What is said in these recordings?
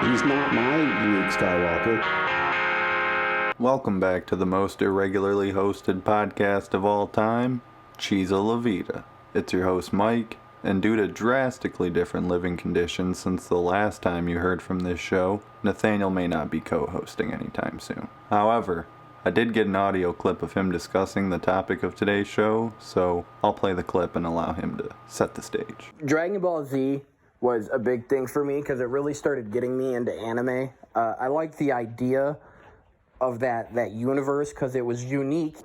He's not my Luke Skywalker. Welcome back to the most irregularly hosted podcast of all time, Cheesa La Vida. It's your host Mike, and due to drastically different living conditions since the last time you heard from this show, Nathaniel may not be co-hosting anytime soon. However, I did get an audio clip of him discussing the topic of today's show, so I'll play the clip and allow him to set the stage. Dragon Ball Z was a big thing for me because it really started getting me into anime. I liked the idea of that universe because it was unique.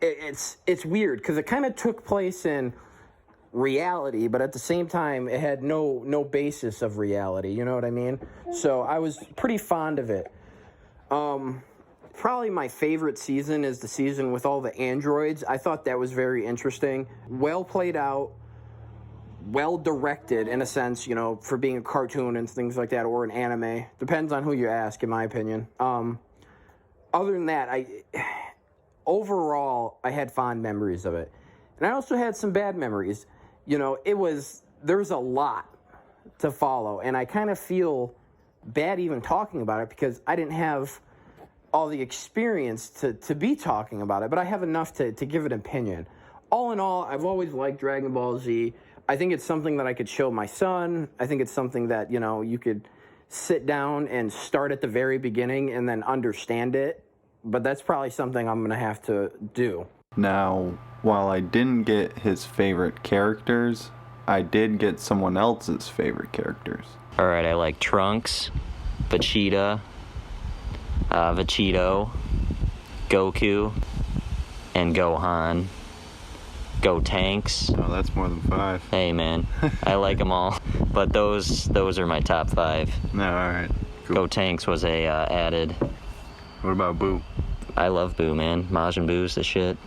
It's weird because it kind of took place in reality, but at the same time it had no basis of reality, you know what I mean? So I was pretty fond of it. Probably my favorite season is the season with all the androids. I thought that was very interesting. Well played out, well directed in a sense, you know, for being a cartoon and things like that, or an anime. Depends on who you ask, in my opinion. Other than that, overall, I had fond memories of it. And I also had some bad memories. You know, there's a lot to follow, and I kind of feel bad even talking about it because I didn't have all the experience to be talking about it, but I have enough to give an opinion. All in all, I've always liked Dragon Ball Z. I think it's something that I could show my son. I think it's something that, you know, you could sit down and start at the very beginning and then understand it. But that's probably something I'm going to have to do. Now, while I didn't get his favorite characters, I did get someone else's favorite characters. Alright, I like Trunks, Vegeta, Vegito, Goku, and Gohan. Go Tanks. Oh, that's more than 5. Hey, man, I like them all, but those are my top 5. No, alright. Cool. Go Tanks was a added. What about Boo? I love Boo, man. Majin Boo's the shit.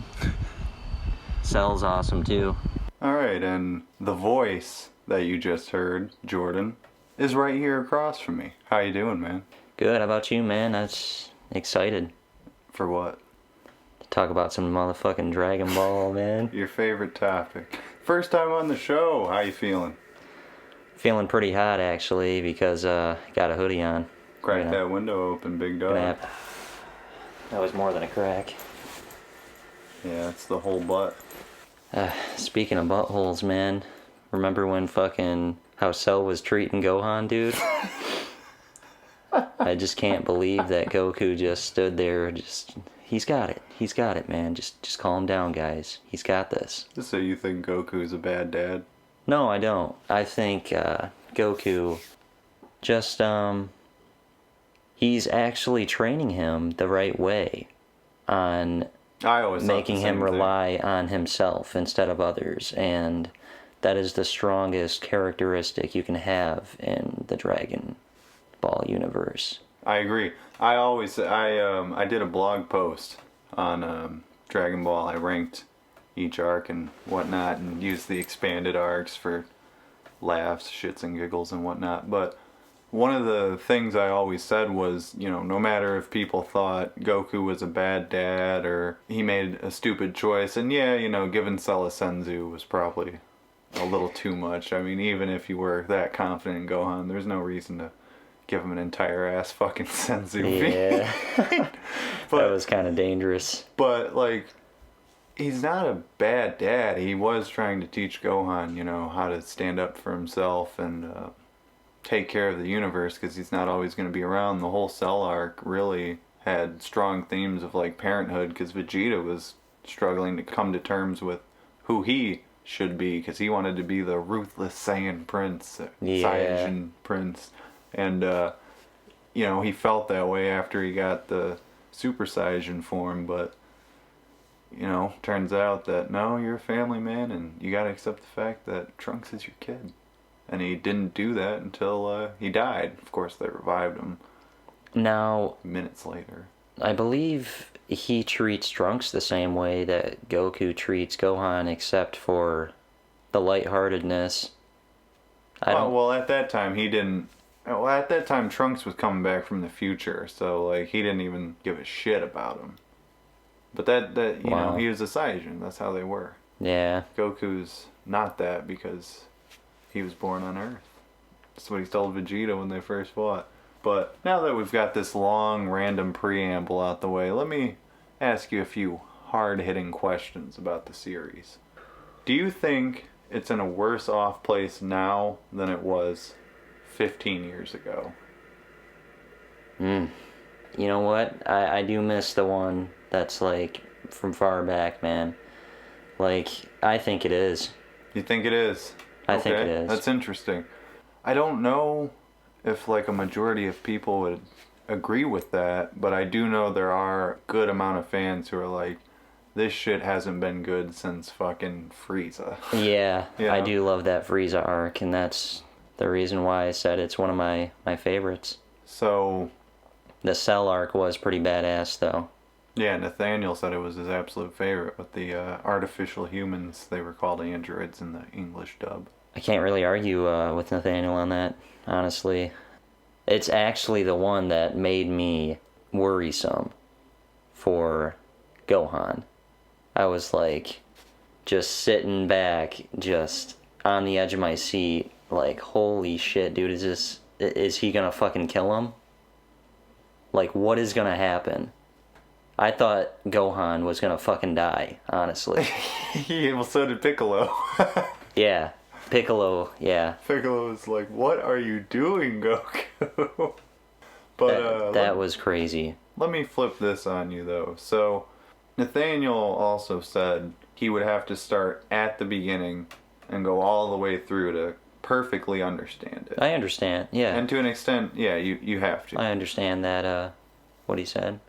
Cell's awesome, too. Alright, and the voice that you just heard, Jordan, is right here across from me. How you doing, man? Good, how about you, man? I'm excited For what? to talk about some motherfucking Dragon Ball, man. Your favorite topic. First time on the show. How you feeling? Feeling pretty hot, actually, because got a hoodie on. Crack that window open, big dog. That was more than a crack. Yeah, it's the whole butt. Speaking of buttholes, man, remember when fucking how Cell was treating Gohan, dude? I just can't believe that Goku just stood there. He's got it, man. Just calm down, guys. He's got this. So you think Goku's a bad dad? No, I don't. I think Goku just he's actually training him the right way on I always making him rely on himself instead of others, and that is the strongest characteristic you can have in the Dragon Ball universe. I agree. I did a blog post on Dragon Ball. I ranked each arc and whatnot and used the expanded arcs for laughs, shits and giggles and whatnot. But one of the things I always said was, you know, no matter if people thought Goku was a bad dad or he made a stupid choice, and yeah, you know, giving Cell a Senzu was probably a little too much. I mean, even if you were that confident in Gohan, there's no reason to give him an entire ass fucking Senzu. Yeah. But, that was kind of dangerous. But, like, he's not a bad dad. He was trying to teach Gohan, you know, how to stand up for himself and take care of the universe, because he's not always going to be around. The whole Cell arc really had strong themes of, like, parenthood, because Vegeta was struggling to come to terms with who he should be, because he wanted to be the ruthless Saiyan prince, Saiyajin prince, and you know, he felt that way after he got the Super Saiyajin form, but you know, turns out that no, you're a family man and you gotta accept the fact that Trunks is your kid. And he didn't do that until he died. Of course, they revived him now minutes later. I believe he treats Trunks the same way that Goku treats Gohan, except for the lightheartedness. Well, at that time, he didn't... Well, at that time, Trunks was coming back from the future, so, like, he didn't even give a shit about him. But that you know, he was a Saiyajin. That's how they were. Yeah. Goku's not that because he was born on Earth. That's what he told Vegeta when they first fought. But now that we've got this long, random preamble out the way, let me ask you a few hard-hitting questions about the series. Do you think it's in a worse off place now than it was 15 years ago? You know what? I do miss the one that's, like, from far back, man. Like, I think it is. You think it is? I think it is. That's interesting. I don't know if, like, a majority of people would agree with that, but I do know there are a good amount of fans who are like, this shit hasn't been good since fucking Frieza. Yeah, Yeah. I do love that Frieza arc, and that's the reason why I said it's one of my favorites. So, The Cell arc was pretty badass, though. yeah, Nathaniel said it was his absolute favorite with the artificial humans. They were called androids in the English dub. I can't really argue with Nathaniel on that, honestly. It's actually the one that made me worrisome for Gohan. I was like, just sitting back, just on the edge of my seat, like, holy shit, dude, is he gonna fucking kill him? Like, what is gonna happen? I thought Gohan was gonna fucking die, honestly. Well, so did Piccolo. Yeah, Piccolo, yeah. Piccolo was like, what are you doing, Goku? But That was crazy. let me flip this on you, though. So, Nathaniel also said he would have to start at the beginning and go all the way through to perfectly understand it. I understand, yeah. And to an extent, yeah, you have to. I understand that, what he said.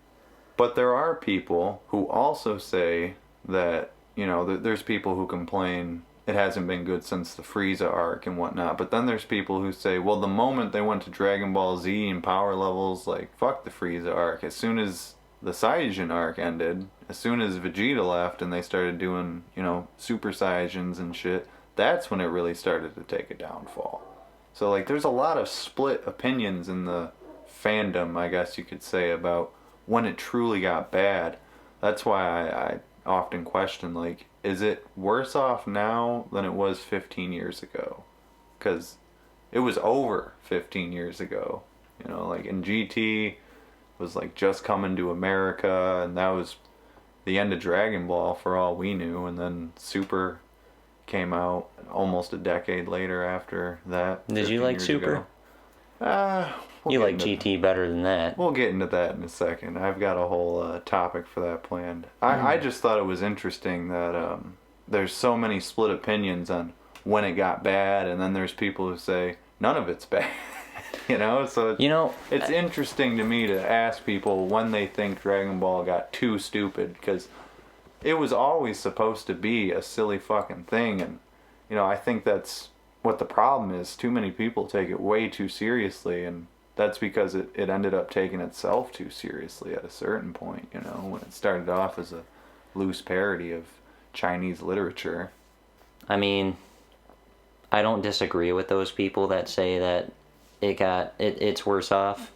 But there are people who also say that, you know, there's people who complain it hasn't been good since the Frieza arc and whatnot. But then there's people who say, well, the moment they went to Dragon Ball Z and power levels, like, fuck the Frieza arc. As soon as the Saiyajin arc ended, as soon as Vegeta left and they started doing, you know, Super Saiyajins and shit, that's when it really started to take a downfall. So, like, there's a lot of split opinions in the fandom, I guess you could say, about when it truly got bad. That's why I often question, like, is it worse off now than it was 15 years ago? Because it was over 15 years ago. You know, like, in GT was, like, just coming to America, and that was the end of Dragon Ball for all we knew, and then Super came out almost a decade later after that. Did you like Super? We'll You get like into- GT better than that. We'll get into that in a second. I've got a whole topic for that planned. I just thought it was interesting that there's so many split opinions on when it got bad, and then there's people who say none of it's bad. You know, so You know, it's interesting to me to ask people when they think Dragon Ball got too stupid, because it was always supposed to be a silly fucking thing, and you know, I think that's what the problem is. Too many people take it way too seriously, and that's because it ended up taking itself too seriously at a certain point, you know, when it started off as a loose parody of Chinese literature. I mean, I don't disagree with those people that say that it's worse off,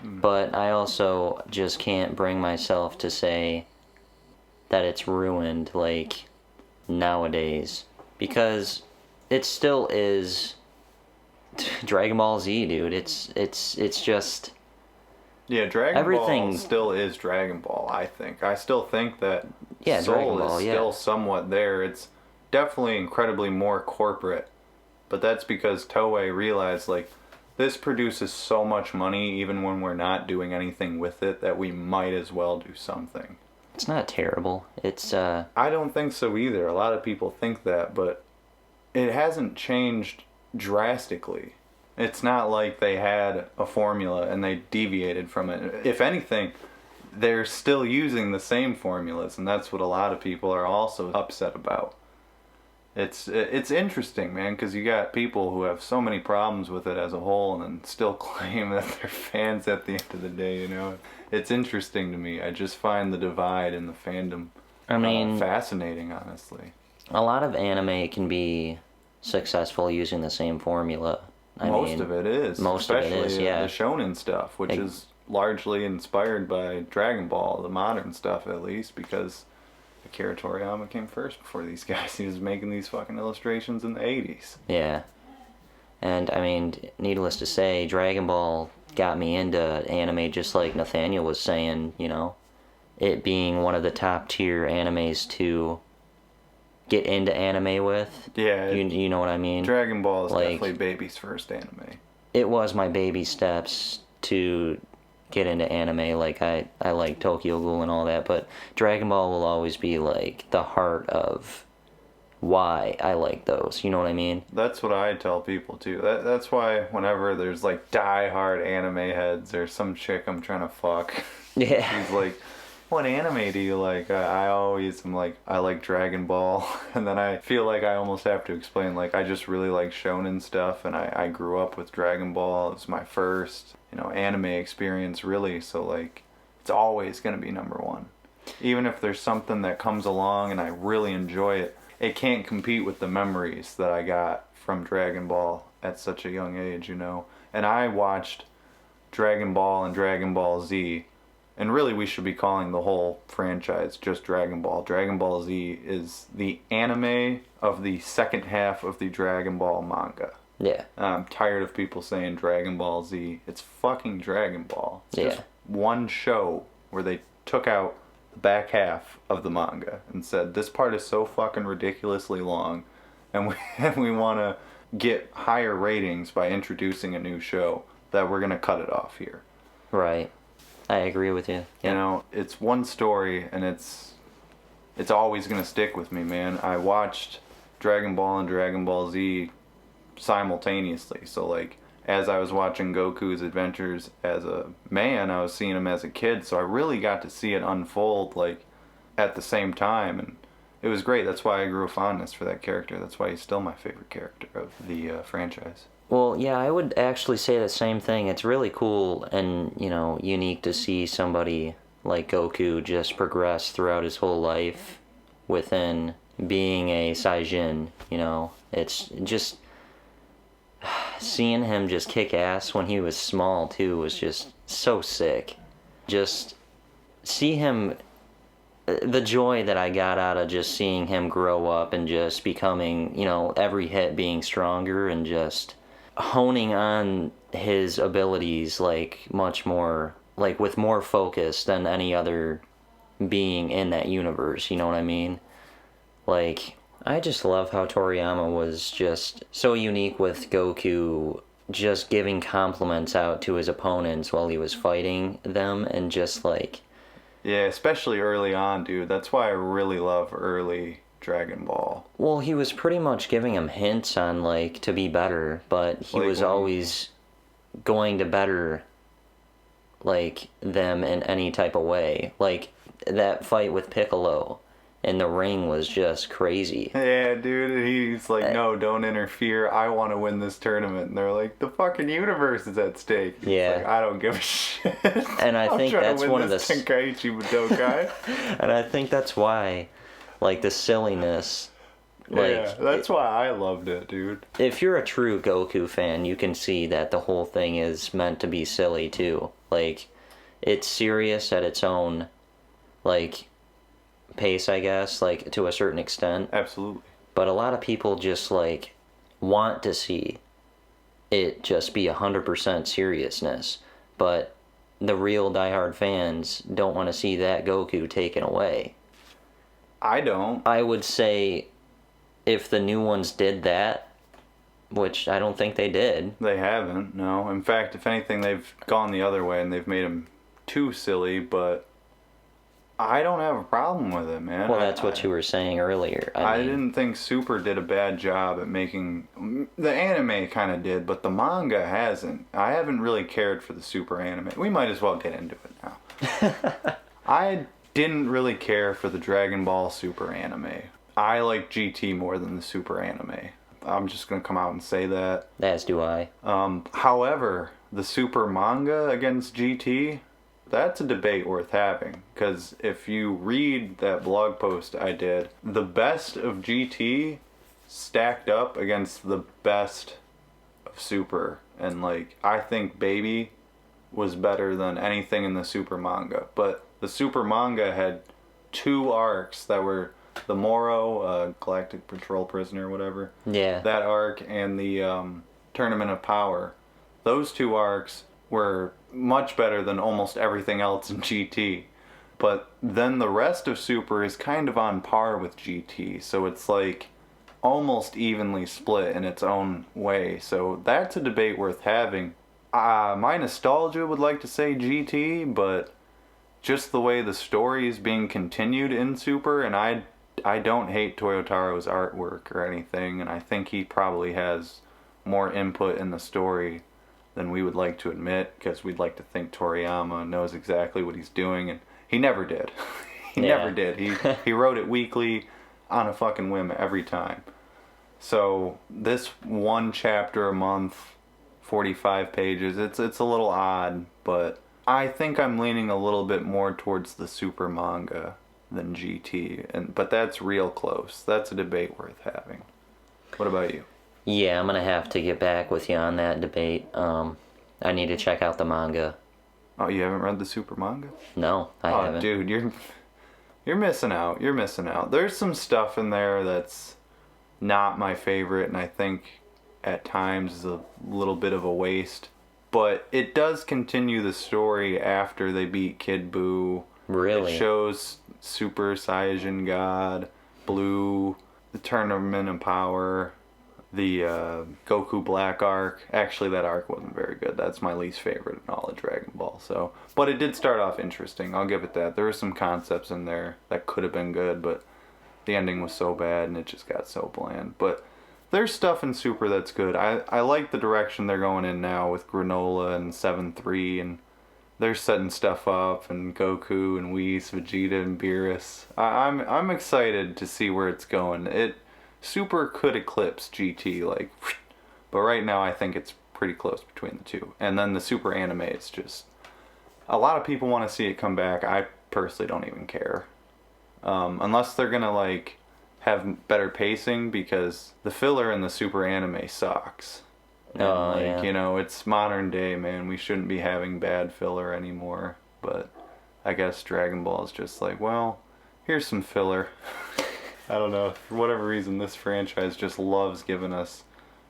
but I also just can't bring myself to say that it's ruined, like, nowadays, because it still is Dragon Ball Z, dude. It's just, Yeah, Dragon Everything- Ball still is Dragon Ball, I think. I still think that Yeah, Soul Dragon Ball, is yeah. still somewhat there. It's definitely incredibly more corporate, but that's because Toei realized, like, this produces so much money even when we're not doing anything with it that we might as well do something. it's not terrible. It's I don't think so either. A lot of people think that, but it hasn't changed drastically. It's not like they had a formula and they deviated from it. If anything, they're still using the same formulas, and that's what a lot of people are also upset about. It's interesting, man, because you got people who have so many problems with it as a whole and then still claim that they're fans at the end of the day, you know? It's interesting to me. I just find the divide in the fandom I mean, fascinating, honestly. a lot of anime can be successful using the same formula. Most of it is. most of it especially is, yeah. the shonen stuff, which is largely inspired by Dragon Ball, the modern stuff at least, because Akira Toriyama came first before these guys. He was making these fucking illustrations in the 80s. Yeah. And, I mean, needless to say, Dragon Ball got me into anime, just like Nathaniel was saying, it being one of the top tier animes to get into anime with. Yeah. You know what I mean? Dragon Ball is definitely baby's first anime. It was my baby steps to get into anime. Like, I like Tokyo Ghoul and all that, but Dragon Ball will always be, like, the heart of why I like those. You know what I mean? That's what I tell people, too. That's why whenever there's, like, die-hard anime heads or some chick I'm trying to fuck, Yeah. she's like, what anime do you like? I always am like, I like Dragon Ball. And then I feel like I almost have to explain, like, I just really like shonen stuff, and I grew up with Dragon Ball. It was my first, anime experience, really. So, like, it's always going to be number one. Even if there's something that comes along and I really enjoy it, it can't compete with the memories that I got from Dragon Ball at such a young age, And I watched Dragon Ball and Dragon Ball Z. And really, we should be calling the whole franchise just Dragon Ball. Dragon Ball Z is the anime of the second half of the Dragon Ball manga. Yeah. I'm tired of people saying Dragon Ball Z. It's fucking Dragon Ball. It's just one show where they took out the back half of the manga and said, this part is so fucking ridiculously long, and we want to get higher ratings by introducing a new show, that we're going to cut it off here. Right. I agree with you. Yeah. It's one story, and it's always going to stick with me, man. I watched Dragon Ball and Dragon Ball Z simultaneously. So, like, as I was watching Goku's adventures as a man, I was seeing him as a kid. So I really got to see it unfold, like, at the same time. And it was great. That's why I grew a fondness for that character. That's why he's still my favorite character of the franchise. Well, yeah, I would actually say the same thing. It's really cool and, unique to see somebody like Goku just progress throughout his whole life within being a Saiyajin, It's just seeing him just kick ass when he was small, too, was just so sick. Just see him, the joy that I got out of just seeing him grow up and just becoming, every hit being stronger and just honing on his abilities, like, much more, like, with more focus than any other being in that universe, you know what I mean? Like, I just love how Toriyama was just so unique with Goku just giving compliments out to his opponents while he was fighting them, and just, like... Yeah, especially early on, dude. That's why I really love early Dragon Ball. Well, he was pretty much giving him hints on, like, to be better, but he was always going to better, like, them in any type of way. Like, that fight with Piccolo in the ring was just crazy. Yeah, dude, and he's like, no, don't interfere. I want to win this tournament. And they're like, the fucking universe is at stake. Yeah. Like, I don't give a shit. And I think that's one of the... Tenkaichi Budokai. And I think that's why... Like, the silliness, like... Yeah, that's why I loved it, dude. If you're a true Goku fan, you can see that the whole thing is meant to be silly, too. Like, it's serious at its own, like, pace, I guess, like, to a certain extent. Absolutely. But a lot of people just, like, want to see it just be 100% seriousness. But the real diehard fans don't want to see that Goku taken away. I don't. I would say if the new ones did that, which I don't think they did. They haven't, no. In fact, if anything, they've gone the other way and they've made him too silly, but I don't have a problem with it, man. Well, that's what you were saying earlier. I didn't think Super did a bad job at making... The anime kind of did, but the manga hasn't. I haven't really cared for the Super anime. We might as well get into it now. I didn't really care for the Dragon Ball Super anime. I like GT more than the Super anime. I'm just going to come out and say that. As do I. However, the Super manga against GT, that's a debate worth having. Because if you read that blog post I did, the best of GT stacked up against the best of Super. And, like, I think Baby was better than anything in the Super manga. But the Super manga had two arcs that were the Moro, Galactic Patrol Prisoner, whatever. Yeah. That arc and the Tournament of Power. Those two arcs were much better than almost everything else in GT. But then the rest of Super is kind of on par with GT, so it's like almost evenly split in its own way. So that's a debate worth having. My nostalgia would like to say GT, but just the way the story is being continued in Super, and I don't hate Toyotaro's artwork or anything, and I think he probably has more input in the story than we would like to admit, because we'd like to think Toriyama knows exactly what he's doing, and he never did. He never did. He wrote it weekly on a fucking whim every time. So this one chapter a month, 45 pages, it's a little odd, but I think I'm leaning a little bit more towards the Super manga than GT, but that's real close. That's a debate worth having. What about you? Yeah, I'm gonna have to get back with you on that debate. I need to check out the manga. Oh, you haven't read the Super manga? No, I haven't. Dude, you're missing out. You're missing out. There's some stuff in there that's not my favorite, and I think at times is a little bit of a waste. But it does continue the story after they beat Kid Buu. Really? It shows Super Saiyan God, Blue, the Tournament of Power, the Goku Black arc. Actually, that arc wasn't very good. That's my least favorite in all of Dragon Ball. So, but it did start off interesting. I'll give it that. There were some concepts in there that could have been good, but the ending was so bad and it just got so bland. But there's stuff in Super that's good. I like the direction they're going in now with Granola and 7-3, and they're setting stuff up, and Goku and Whis, Vegeta and Beerus. I'm excited to see where it's going. Super could eclipse GT, like, but right now I think it's pretty close between the two. And then the Super anime is just, a lot of people want to see it come back. I personally don't even care, unless they're gonna like have better pacing, because the filler in the Super anime sucks. And yeah. You know, it's modern day, man. We shouldn't be having bad filler anymore. But I guess Dragon Ball is just like, well, here's some filler. I don't know. For whatever reason, this franchise just loves giving us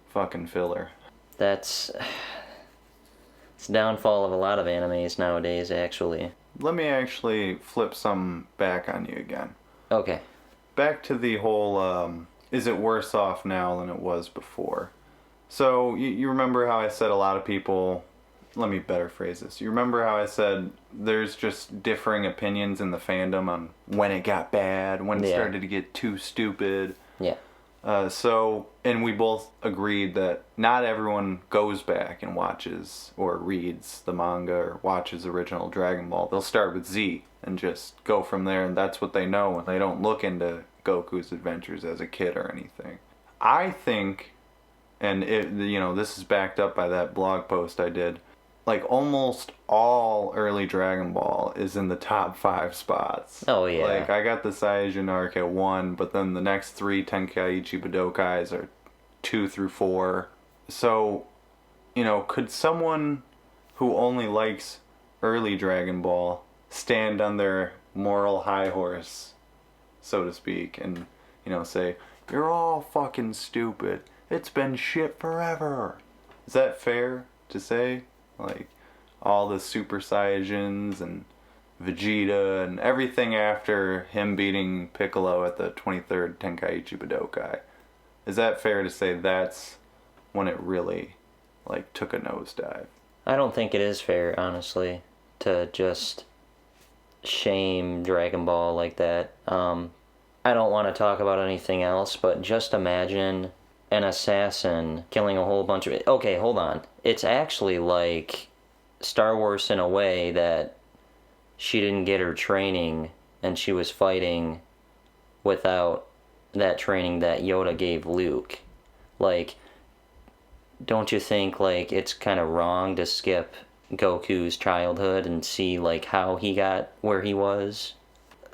fucking filler. It's the downfall of a lot of animes nowadays, actually. Let me actually flip some back on you again. Okay. Back to the whole, is it worse off now than it was before? So, you remember how I said a lot of people... Let me better phrase this. You remember how I said there's just differing opinions in the fandom on when it got bad, when it started to get too stupid? Yeah. And we both agreed that not everyone goes back and watches or reads the manga or watches original Dragon Ball. They'll start with Z and just go from there, and that's what they know, and they don't look into Goku's adventures as a kid or anything. I think, and this is backed up by that blog post I did, like almost all early Dragon Ball is in the top 5 spots. Oh yeah. Like I got the Saiyajin arc at 1, but then the next 3 Tenkaichi Budokais are 2 through 4. So, could someone who only likes early Dragon Ball stand on their moral high horse, so to speak, and say, you're all fucking stupid. It's been shit forever. Is that fair to say? Like, all the Super Saiyajins and Vegeta and everything after him beating Piccolo at the 23rd Tenkaichi Budokai. Is that fair to say that's when it really, took a nosedive? I don't think it is fair, honestly, to just shame Dragon Ball like that. I don't want to talk about anything else, but just imagine an assassin killing a whole bunch of... Okay, hold on. It's actually like Star Wars in a way that she didn't get her training and she was fighting without that training that Yoda gave Luke. Don't you think, it's kind of wrong to skip Goku's childhood and see, how he got where he was?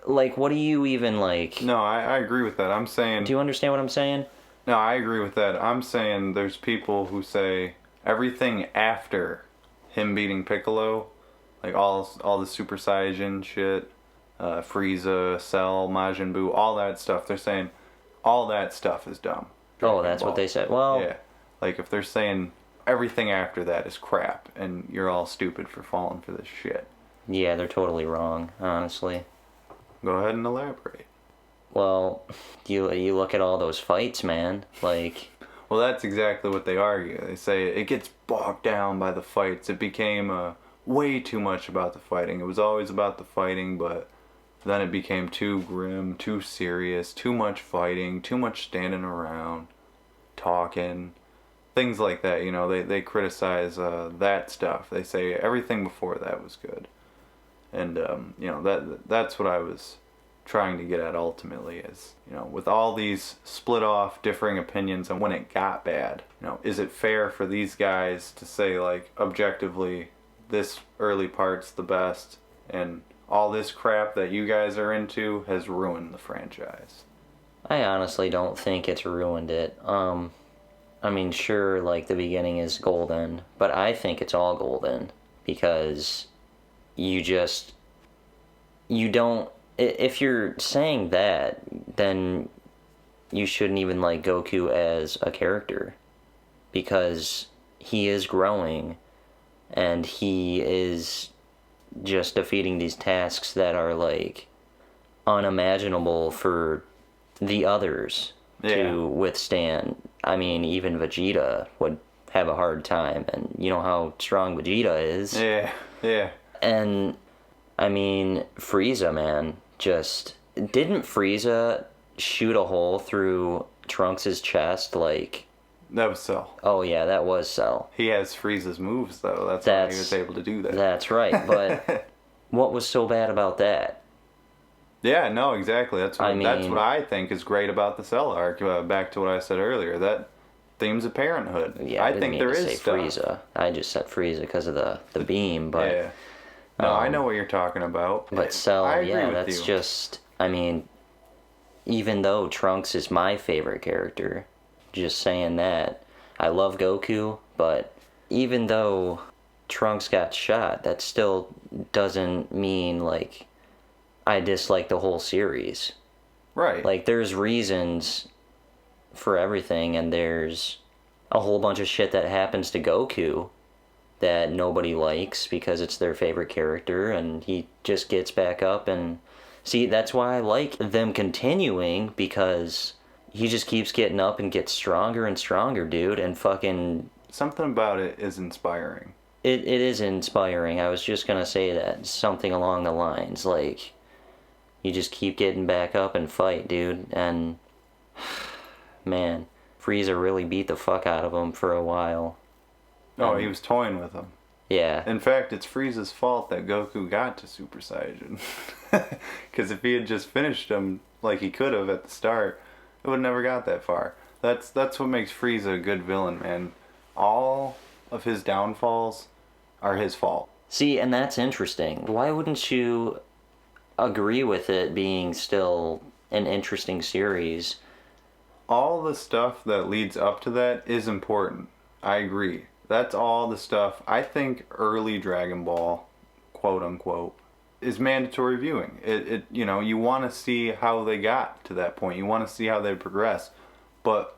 What do you even, No, I agree with that. I'm saying... Do you understand what I'm saying? No, I agree with that. I'm saying there's people who say everything after him beating Piccolo, all the Super Saiyan shit, Frieza, Cell, Majin Buu, all that stuff, they're saying all that stuff is dumb. Oh, that's what they said. Well... Yeah. If they're saying everything after that is crap, and you're all stupid for falling for this shit. Yeah, they're totally wrong, honestly. Go ahead and elaborate. Well, you look at all those fights, man. Like, Well, that's exactly what they argue. They say it gets bogged down by the fights. It became way too much about the fighting. It was always about the fighting, but then it became too grim, too serious, too much fighting, too much standing around, talking, things like that. You know, they criticize that stuff. They say everything before that was good. And, you know, that's what I was trying to get at ultimately is, you know, with all these split off differing opinions on when it got bad, you know, is it fair for these guys to say, like, objectively, this early part's the best, and all this crap that you guys are into has ruined the franchise? I honestly don't think it's ruined it. I mean, sure, like, the beginning is golden, but I think it's all golden, because you don't, if you're saying that, then you shouldn't even like Goku as a character, because he is growing and he is just defeating these tasks that are like unimaginable for the others to withstand. I mean, even Vegeta would have a hard time, and you know how strong Vegeta is. Yeah. And I mean, Frieza, man, didn't Frieza shoot a hole through Trunks' chest, like... That was Cell. Oh, yeah, that was Cell. He has Frieza's moves, though. That's why he was able to do that. That's right, but what was so bad about that? Yeah, no, exactly. That's what I think is great about the Cell arc. Back to what I said earlier, that themes of parenthood. Yeah, I think there is stuff. Frieza. I just said Frieza because of the beam, but... Yeah. No, I know what you're talking about. But Cell, yeah, that's you. just... I mean, even though Trunks is my favorite character, just saying that, I love Goku, but even though Trunks got shot, that still doesn't mean, like, I dislike the whole series. Right. Like, there's reasons for everything, and there's a whole bunch of shit that happens to Goku that nobody likes because it's their favorite character, and he just gets back up and... See, that's why I like them continuing, because he just keeps getting up and gets stronger and stronger, dude, and fucking... Something about it is inspiring. It is inspiring. I was just gonna say that. Something along the lines, like, you just keep getting back up and fight, dude, and... Man, Frieza really beat the fuck out of him for a while. Oh, he was toying with him. Yeah. In fact, it's Frieza's fault that Goku got to Super Saiyan. Because if he had just finished him like he could have at the start, it would have never got that far. That's what makes Frieza a good villain, man. All of his downfalls are his fault. See, and that's interesting. Why wouldn't you agree with it being still an interesting series? All the stuff that leads up to that is important. I agree. That's all the stuff. I think early Dragon Ball, quote unquote, is mandatory viewing. It you know, you want to see how they got to that point. You want to see how they progress. But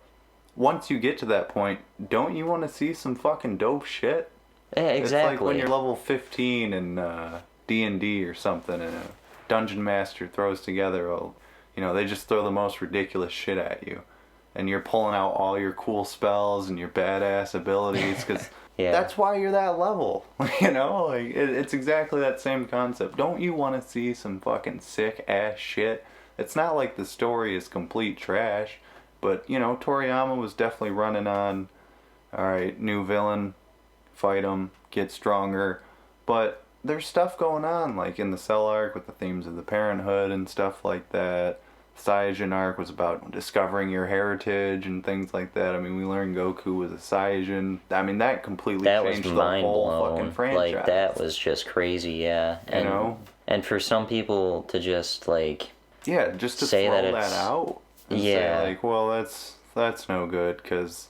once you get to that point, don't you want to see some fucking dope shit? Yeah, exactly. It's like when you're level 15 in D&D or something, and a dungeon master throws together, you know, they just throw the most ridiculous shit at you. And you're pulling out all your cool spells and your badass abilities, because yeah. That's why you're that level. You know, like it's exactly that same concept. Don't you want to see some fucking sick ass shit? It's not like the story is complete trash, but you know, Toriyama was definitely running on, all right, new villain, fight him, get stronger, but there's stuff going on, like in the Cell arc with the themes of the parenthood and stuff like that. Saiyajin arc was about discovering your heritage and things like that. I mean, we learned Goku was a Saiyajin. I mean, that completely changed the whole fucking franchise. Like, that was just crazy, yeah. And, you know? And for some people to just, like... Yeah, just to say throw that out. And yeah. say, like, well, that's no good, because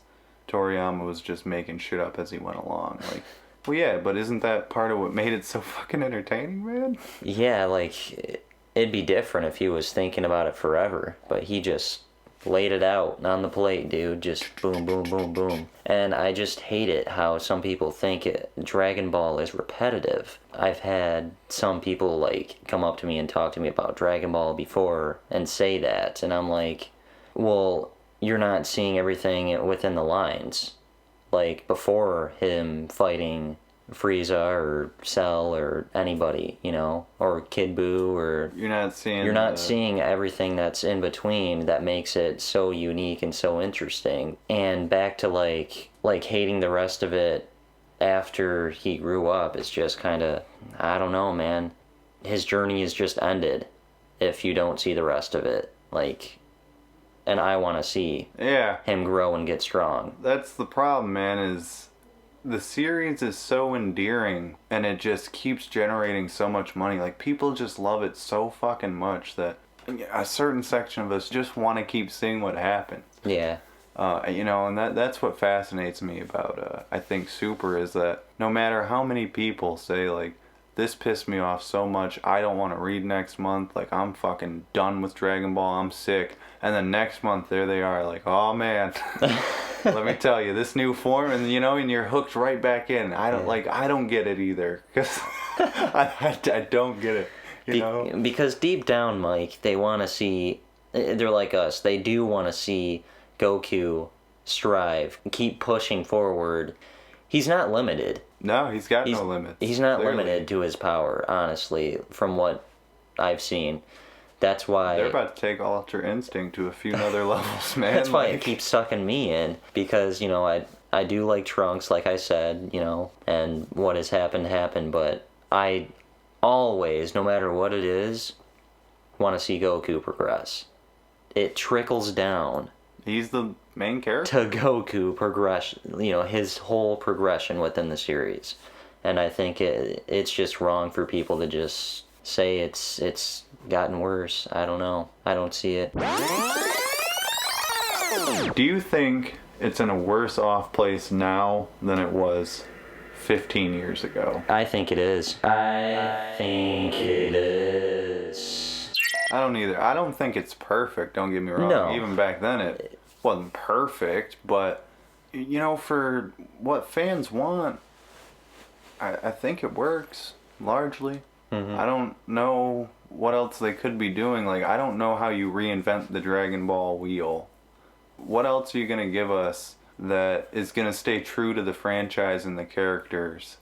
Toriyama was just making shit up as he went along. Like, well, yeah, but isn't that part of what made it so fucking entertaining, man? Yeah, like... It'd be different if he was thinking about it forever, but he just laid it out on the plate, dude. Just boom, boom, boom, boom. And I just hate it how some people think Dragon Ball is repetitive. I've had some people, like, come up to me and talk to me about Dragon Ball before and say that. And I'm like, well, you're not seeing everything within the lines. Like, before him fighting Frieza or Cell or anybody, you know, or Kid Buu, or you're not seeing everything that's in between that makes it so unique and so interesting. And back to like hating the rest of it after he grew up is just kind of, I don't know, man. His journey is just ended if you don't see the rest of it. Like, and I want to see him grow and get strong. That's the problem, man, is the series is so endearing and it just keeps generating so much money. Like, people just love it so fucking much that a certain section of us just want to keep seeing what happens. Yeah. You know, and that's what fascinates me about, I think, Super, is that no matter how many people say, like, this pissed me off so much, I don't want to read next month, like, I'm fucking done with Dragon Ball, I'm sick. And then next month, there they are, like, oh man, let me tell you, this new form, and you know, and you're hooked right back in. I don't get it either, because I don't get it, you know? Because deep down, Mike, they want to see, they're like us, they do want to see Goku strive, keep pushing forward. He's not limited. No, he's got no limits. He's not clearly limited to his power, honestly, from what I've seen. That's why they're about to take Ultra Instinct to a few other levels, man. That's why it keeps sucking me in, because, you know, I do like Trunks, like I said, you know, and what has happened, but I always, no matter what it is, want to see Goku progress. It trickles down. He's the main character. To Goku progression, you know, his whole progression within the series. And I think it's just wrong for people to just say it's gotten worse. I don't know. I don't see it. Do you think it's in a worse off place now than it was 15 years ago? I think it is. I think it is. I don't either. I don't think it's perfect, don't get me wrong. No. Even back then it wasn't perfect, but, you know, for what fans want, I think it works, largely. Mm-hmm. I don't know what else they could be doing. Like, I don't know how you reinvent the Dragon Ball wheel. What else are you going to give us that is going to stay true to the franchise and the characters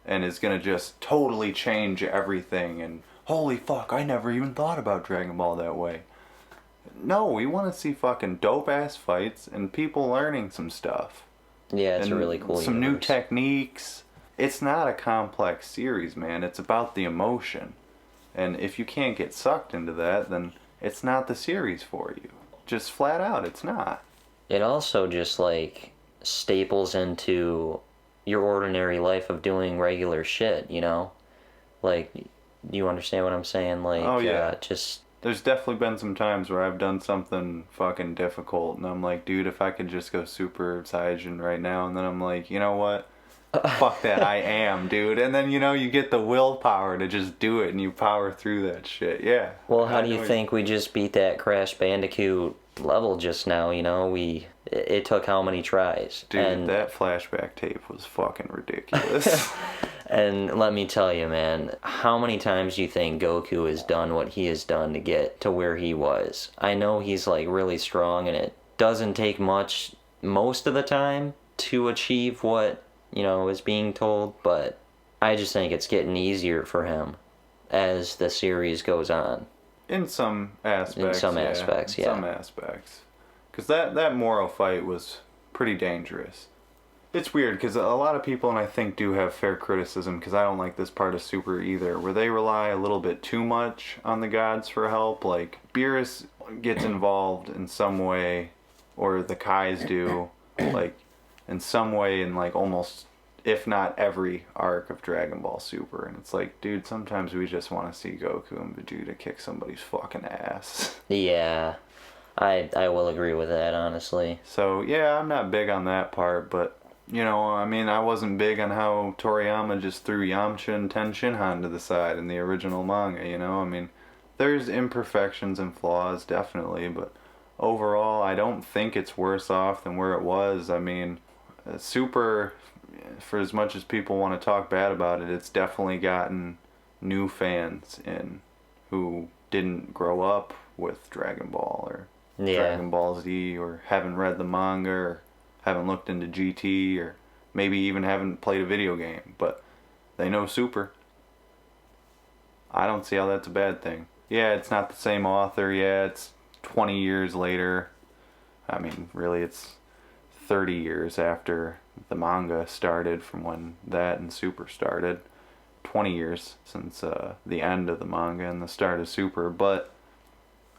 and is going to just totally change everything? And holy fuck, I never even thought about Dragon Ball that way. No, we want to see fucking dope-ass fights and people learning some stuff. Yeah, it's and a really cool some universe. New techniques. It's not a complex series, man. It's about the emotion. And if you can't get sucked into that, then it's not the series for you. Just flat out, it's not. It also just, like, staples into your ordinary life of doing regular shit, you know? Like, you understand what I'm saying? Like, oh, yeah. Just... There's definitely been some times where I've done something fucking difficult, and I'm like, dude, if I could just go Super Saiyan right now, and then I'm like, you know what? Fuck that, I am, dude. And then, you know, you get the willpower to just do it, and you power through that shit, yeah. Well, how do you think we just beat that Crash Bandicoot level just now, you know? It took how many tries? Dude, and that flashback tape was fucking ridiculous. And let me tell you, man, how many times do you think Goku has done what he has done to get to where he was? I know he's, like, really strong, and it doesn't take much most of the time to achieve what, you know, is being told, but I just think it's getting easier for him as the series goes on. In some aspects, yeah. Some aspects. Because that Moro fight was pretty dangerous. It's weird, because a lot of people, and I think, do have fair criticism, because I don't like this part of Super either, where they rely a little bit too much on the gods for help. Like, Beerus gets involved in some way, or the Kais do, like, in some way in, like, almost, if not every arc of Dragon Ball Super. And it's like, dude, sometimes we just want to see Goku and Vegeta kick somebody's fucking ass. Yeah, I will agree with that, honestly. So, yeah, I'm not big on that part, but, you know, I mean, I wasn't big on how Toriyama just threw Yamcha and Ten Shinhan to the side in the original manga, you know? I mean, there's imperfections and flaws, definitely, but overall, I don't think it's worse off than where it was. I mean, Super, for as much as people want to talk bad about it, it's definitely gotten new fans in who didn't grow up with Dragon Ball or Dragon Ball Z, or haven't read the manga, or haven't looked into GT, or maybe even haven't played a video game, but they know Super. I don't see how that's a bad thing. Yeah, it's not the same author. Yeah, it's 20 years later. I mean, really, it's 30 years after the manga started from when that and Super started. 20 years since the end of the manga and the start of Super, but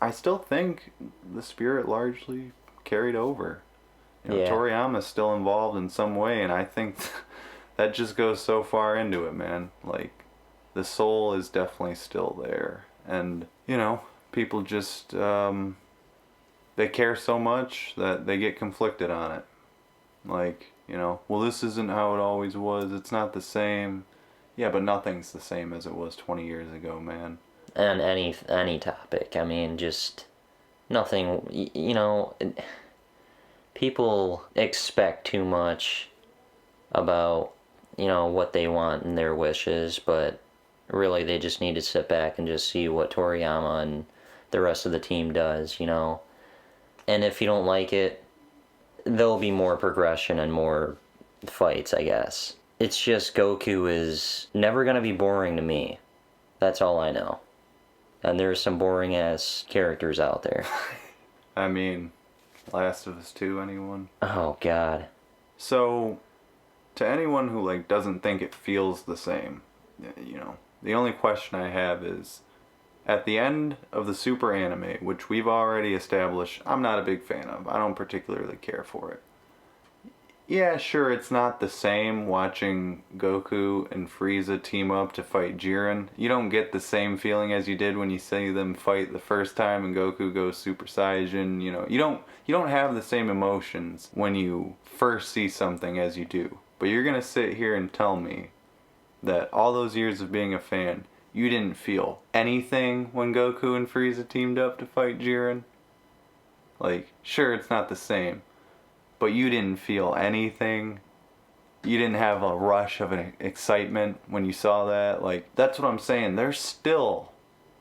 I still think the spirit largely carried over. Toriyama's still involved in some way, and I think that just goes so far into it, man. Like, the soul is definitely still there, and people just they care so much that they get conflicted on it. Like, well, this isn't how it always was. It's not the same. Yeah, but nothing's the same as it was 20 years ago, man. And any topic. I mean, just nothing. People expect too much about what they want and their wishes, but really they just need to sit back and just see what Toriyama and the rest of the team does. And if you don't like it, there'll be more progression and more fights, I guess. It's just Goku is never going to be boring to me. That's all I know. And there's some boring ass characters out there. I mean, Last of Us 2, anyone? Oh god. So, to anyone who doesn't think it feels the same, the only question I have is, at the end of the Super anime, which we've already established I'm not a big fan of, I don't particularly care for it. Yeah, sure, it's not the same watching Goku and Frieza team up to fight Jiren. You don't get the same feeling as you did when you see them fight the first time and Goku goes Super Saiyan. You don't have the same emotions when you first see something as you do. But you're gonna sit here and tell me that all those years of being a fan, you didn't feel anything when Goku and Frieza teamed up to fight Jiren? Sure, it's not the same, but you didn't feel anything. You didn't have a rush of an excitement when you saw that. That's what I'm saying. There's still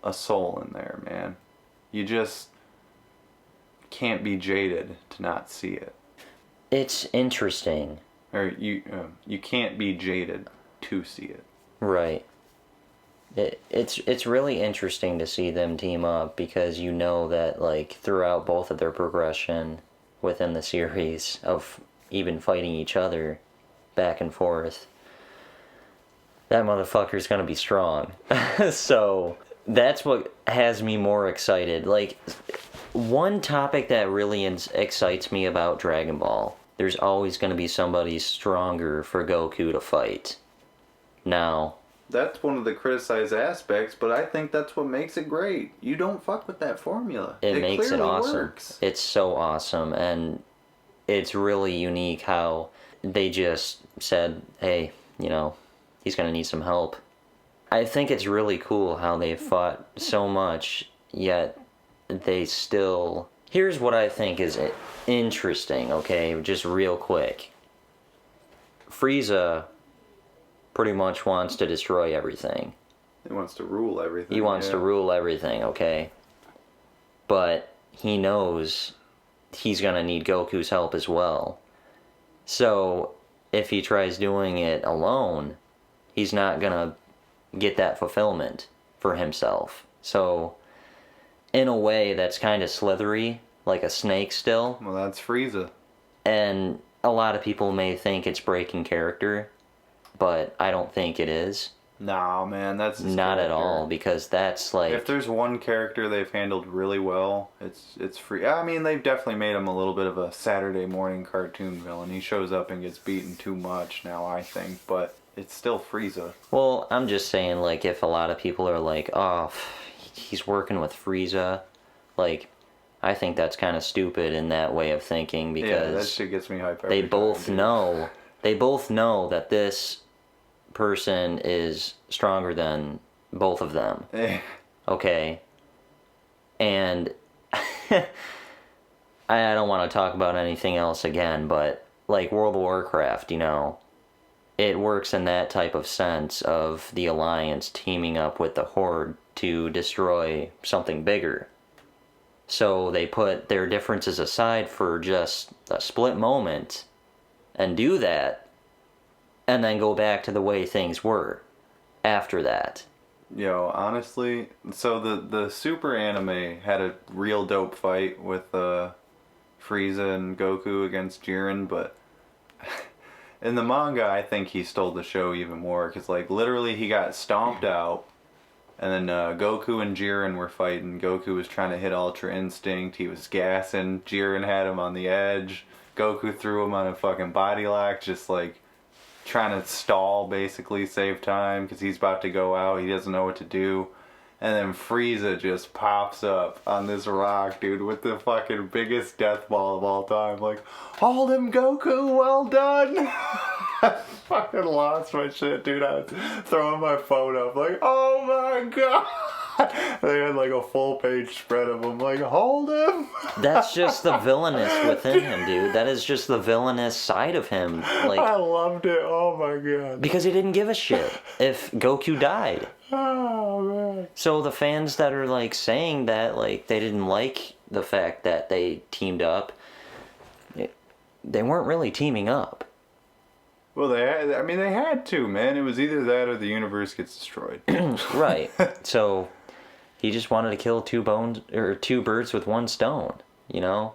a soul in there, man. You just can't be jaded to not see it. It's interesting. Or you can't be jaded to see it. Right. It's really interesting to see them team up, because that throughout both of their progression within the series of even fighting each other back and forth, that motherfucker's gonna be strong. So that's what has me more excited. One topic that really excites me about Dragon Ball, there's always gonna be somebody stronger for Goku to fight. Now, that's one of the criticized aspects, but I think that's what makes it great. You don't fuck with that formula. It makes it awesome. Works. It's so awesome, and it's really unique how they just said, hey, he's gonna need some help. I think it's really cool how they fought so much, yet they still... Here's what I think is interesting, okay, just real quick. Frieza pretty much wants to destroy everything. He wants to rule everything. He wants to rule everything, okay? But he knows he's gonna need Goku's help as well. So, if he tries doing it alone, he's not gonna get that fulfillment for himself. So, in a way, that's kind of slithery, like a snake still. Well, that's Frieza. And a lot of people may think it's breaking character, but I don't think it is. No, man, that's his not character. At all, because that's if there's one character they've handled really well, it's free. I mean, they've definitely made him a little bit of a Saturday morning cartoon villain. He shows up and gets beaten too much now, I think, but it's still Frieza. Well, I'm just saying, if a lot of people are like, oh, he's working with Frieza, I think that's kind of stupid in that way of thinking, because that shit gets me hyped. They both know that this person is stronger than both of them. Okay? And I don't want to talk about anything else again, but like World of Warcraft, you know, it works in that type of sense of the Alliance teaming up with the Horde to destroy something bigger. So they put their differences aside for just a split moment and do that, and then go back to the way things were after that. Yo, honestly, so the Super anime had a real dope fight with Frieza and Goku against Jiren, but in the manga, I think he stole the show even more, because, like, literally he got stomped out, and then Goku and Jiren were fighting. Goku was trying to hit Ultra Instinct, he was gassing, Jiren had him on the edge, Goku threw him on a fucking body lock, just, like, trying to stall, basically, save time, because he's about to go out, he doesn't know what to do. And then Frieza just pops up on this rock, dude, with the fucking biggest death ball of all time. Like, hold him, Goku, well done! I fucking lost my shit, dude. I was throwing my phone up, like, oh my god! They had like a full page spread of him, like, hold him! That's just the villainous within him, dude. That is just the villainous side of him. Like, I loved it, oh my god. because he didn't give a shit if Goku died. Oh man. So the fans that are like saying that, like, they didn't like the fact that they teamed up, they weren't really teaming up. Well, they had to, man. It was either that or the universe gets destroyed. Right. So he just wanted to kill two birds with one stone, you know?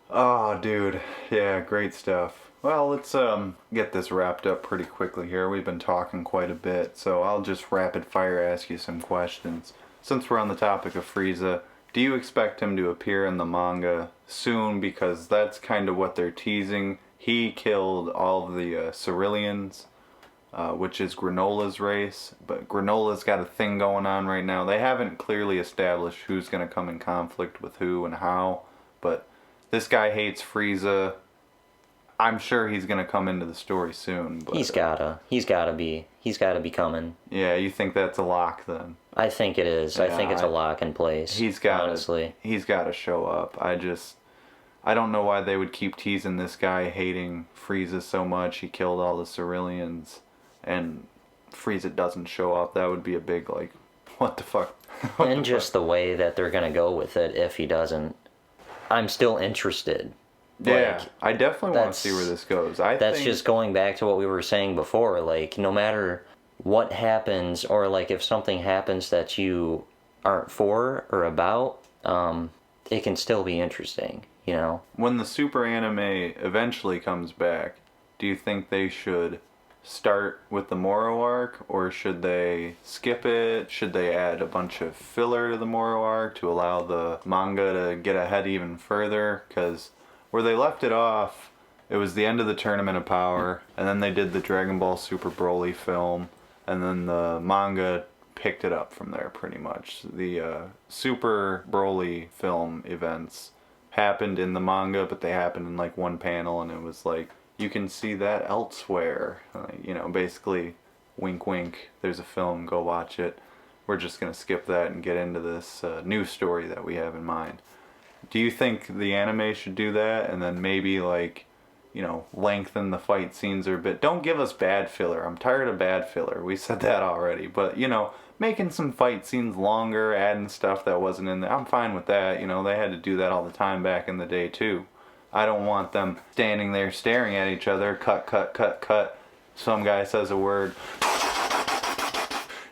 Oh, dude. Yeah, great stuff. Well, let's get this wrapped up pretty quickly here. We've been talking quite a bit, so I'll just rapid fire ask you some questions. Since we're on the topic of Frieza, do you expect him to appear in the manga soon? Because that's kind of what they're teasing. He killed all of the Ceruleans, which is Granola's race, but Granola's got a thing going on right now. They haven't clearly established who's going to come in conflict with who and how, but this guy hates Frieza. I'm sure he's gonna come into the story soon. But, He's gotta be coming. Yeah, you think that's a lock then? I think it is. Yeah, I think it's a lock in place. Honestly, he's gotta show up. I don't know why they would keep teasing this guy hating Frieza so much. He killed all the Ceruleans, and Frieza doesn't show up. That would be a big, like, what the fuck? and just the way that they're gonna go with it if he doesn't. I'm still interested. Yeah, Like, I definitely want to see where this goes. That's just going back to what we were saying before. Like, no matter what happens, or like if something happens that you aren't for or about, it can still be interesting, you know? When the Super anime eventually comes back, do you think they should start with the Moro arc, or should they skip it? Should they add a bunch of filler to the Moro arc to allow the manga to get ahead even further? Because where they left it off, it was the end of the Tournament of Power, and then they did the Dragon Ball Super Broly film, and then the manga picked it up from there pretty much. The Super Broly film events happened in the manga, but they happened in like one panel, and it was like, you can see that elsewhere. You know, basically, wink wink, there's a film, go watch it. We're just going to skip that and get into this new story that we have in mind. Do you think the anime should do that, and then maybe, like, you know, lengthen the fight scenes a bit? Don't give us bad filler. I'm tired of bad filler. We said that already. But, you know, making some fight scenes longer, adding stuff that wasn't in there, I'm fine with that. You know, they had to do that all the time back in the day, too. I don't want them standing there staring at each other, cut, cut, cut, cut. Some guy says a word,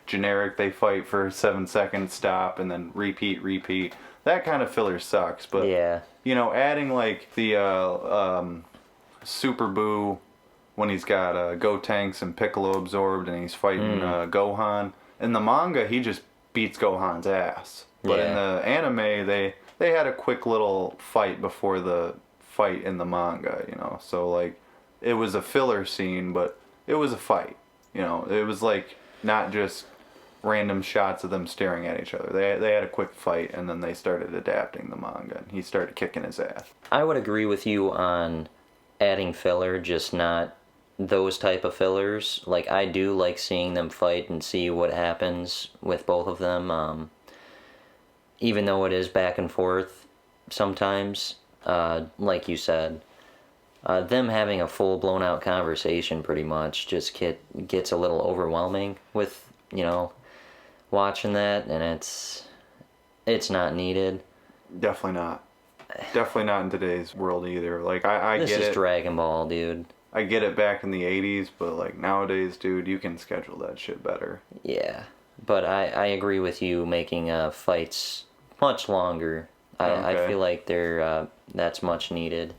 generic, they fight for 7 seconds, stop, and then repeat, repeat. That kind of filler sucks, but, Yeah. you know, adding, like, the Super Boo when he's got Gotenks and Piccolo absorbed and he's fighting Gohan. In the manga, he just beats Gohan's ass. But in the anime, they had a quick little fight before the fight in the manga, you know. So, like, it was a filler scene, but it was a fight, you know. It was, like, not just random shots of them staring at each other. They had a quick fight, and then they started adapting the manga, and he started kicking his ass. I would agree with you on adding filler, just not those type of fillers. Like, I do like seeing them fight and see what happens with both of them, even though it is back and forth sometimes. like you said, them having a full blown out conversation pretty much just gets a little overwhelming with, watching that, and it's not needed. Definitely not. Definitely not in today's world either. Like, I This get is it. Dragon Ball, dude. I get it back in the 80s, but like nowadays, dude, you can schedule that shit better. Yeah. But I agree with you making fights much longer. I Okay. feel like that's much needed.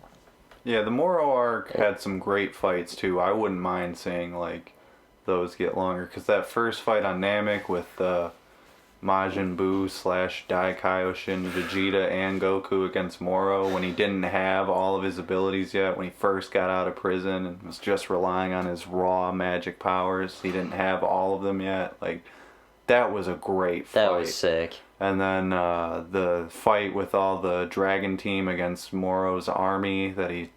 Yeah, the Moro arc had some great fights too. I wouldn't mind saying like those get longer, because that first fight on Namek with Majin Buu / Dai Kaioshin, Vegeta, and Goku against Moro, when he didn't have all of his abilities yet, when he first got out of prison and was just relying on his raw magic powers. He didn't have all of them yet. Like, that was a great fight. That was sick. And then the fight with all the Dragon Team against Moro's army that he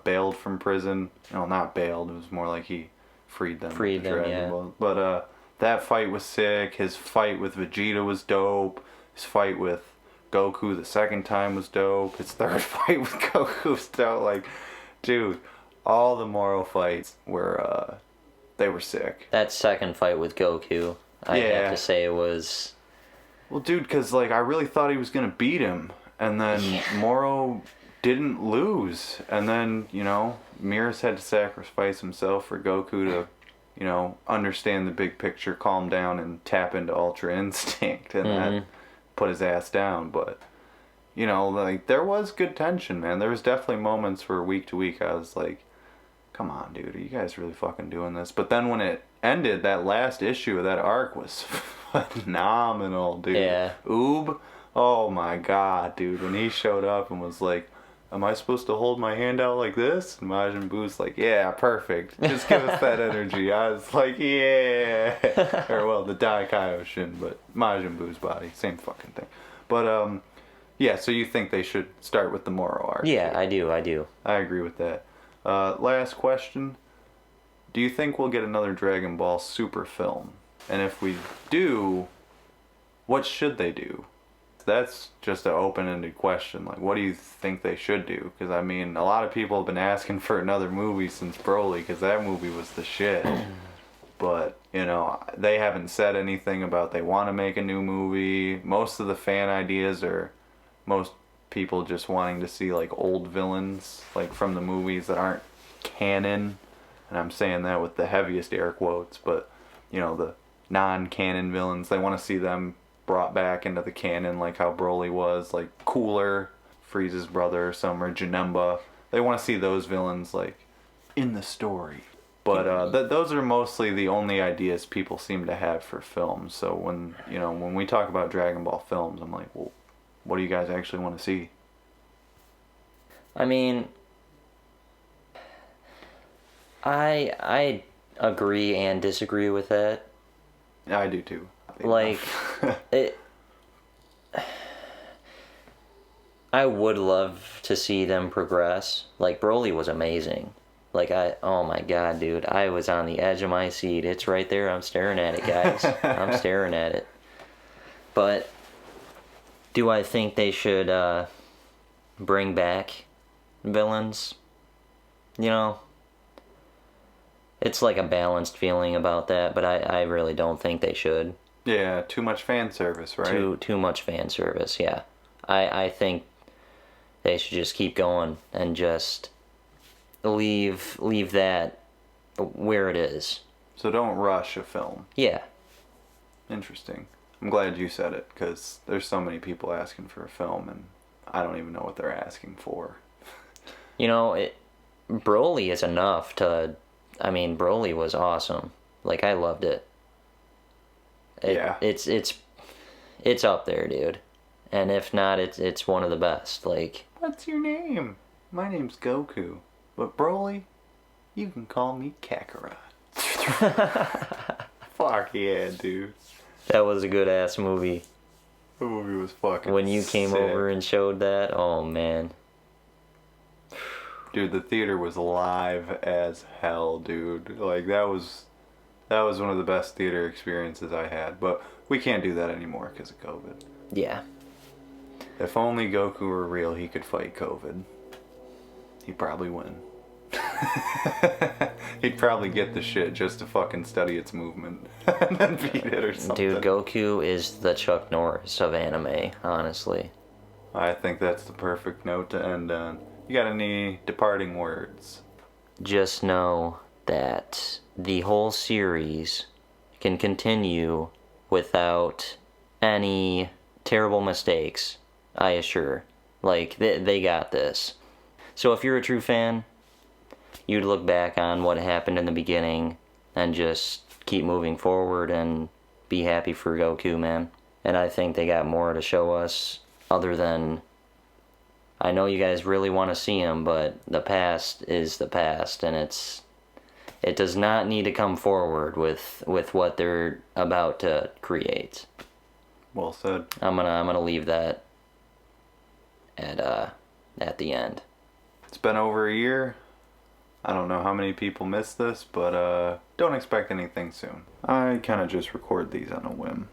bailed from prison. No, not bailed. It was more like he freed them. Freed them, Dragon yeah. Ball. But that fight was sick. His fight with Vegeta was dope. His fight with Goku the second time was dope. His third fight with Goku was dope. Like, dude, all the Moro fights were they were sick. That second fight with Goku, I have to say, it was... Well, dude, because, like, I really thought he was going to beat him. And then Moro didn't lose. And then, Miras had to sacrifice himself for Goku to, understand the big picture, calm down, and tap into Ultra Instinct. And that put his ass down. But, like, there was good tension, man. There was definitely moments where week to week I was like, come on, dude, are you guys really fucking doing this? But then when it ended, that last issue of that arc was phenomenal, dude. Yeah. Oob, oh my god, dude, when he showed up and was like, am I supposed to hold my hand out like this? And Majin Buu's like, yeah, perfect. Just give us that energy. I was like, yeah. Or, well, the Dai Kaioshin, but Majin Buu's body, same fucking thing. But, yeah, so you think they should start with the Moro arc? Yeah, I do. I agree with that. Last question. Do you think we'll get another Dragon Ball Super film? And if we do, what should they do? That's just an open-ended question. Like, what do you think they should do? Because, I mean, a lot of people have been asking for another movie since Broly, because that movie was the shit. But, they haven't said anything about they want to make a new movie. Most of the fan ideas are most people just wanting to see, like, old villains, like, from the movies that aren't canon. And I'm saying that with the heaviest air quotes, but, the non-canon villains, they want to see them brought back into the canon, like how Broly was, like Cooler, Frieza's brother, or Janemba. They want to see those villains, like, in the story. But those are mostly the only ideas people seem to have for films. So when we talk about Dragon Ball films, I'm like, well, what do you guys actually want to see? I mean, I agree and disagree with that. I do too. Like, I would love to see them progress. Like, Broly was amazing. Like, oh my god, dude, I was on the edge of my seat. It's right there. I'm staring at it, guys. I'm staring at it. But do I think they should bring back villains? It's like a balanced feeling about that, but I really don't think they should. Yeah, too much fan service, right? Too much fan service, yeah. I think they should just keep going and just leave that where it is. So don't rush a film. Yeah. Interesting. I'm glad you said it, because there's so many people asking for a film, and I don't even know what they're asking for. Broly is enough to... I mean, Broly was awesome. Like, I loved it. Yeah. It's up there, dude. And if not, it's one of the best. Like, What's your name? My name's Goku. But Broly, you can call me Kakarot. Fuck yeah, dude. that was a good ass movie. The movie was fucking When you came sick. over and showed that, oh man. Dude, the theater was live as hell, dude. Like, that was one of the best theater experiences I had. But we can't do that anymore because of COVID. Yeah. If only Goku were real, he could fight COVID. He'd probably win. He'd probably get the shit just to fucking study its movement and then beat it or something. Dude, Goku is the Chuck Norris of anime, honestly. I think that's the perfect note to end on. You got any departing words? Just know that the whole series can continue without any terrible mistakes, I assure. Like, they got this. So if you're a true fan, you'd look back on what happened in the beginning and just keep moving forward and be happy for Goku, man. And I think they got more to show us other than... I know you guys really want to see him, but the past is the past, and it does not need to come forward with what they're about to create. Well said. I'm gonna leave that at the end. It's been over a year. I don't know how many people missed this, but don't expect anything soon. I kind of just record these on a whim.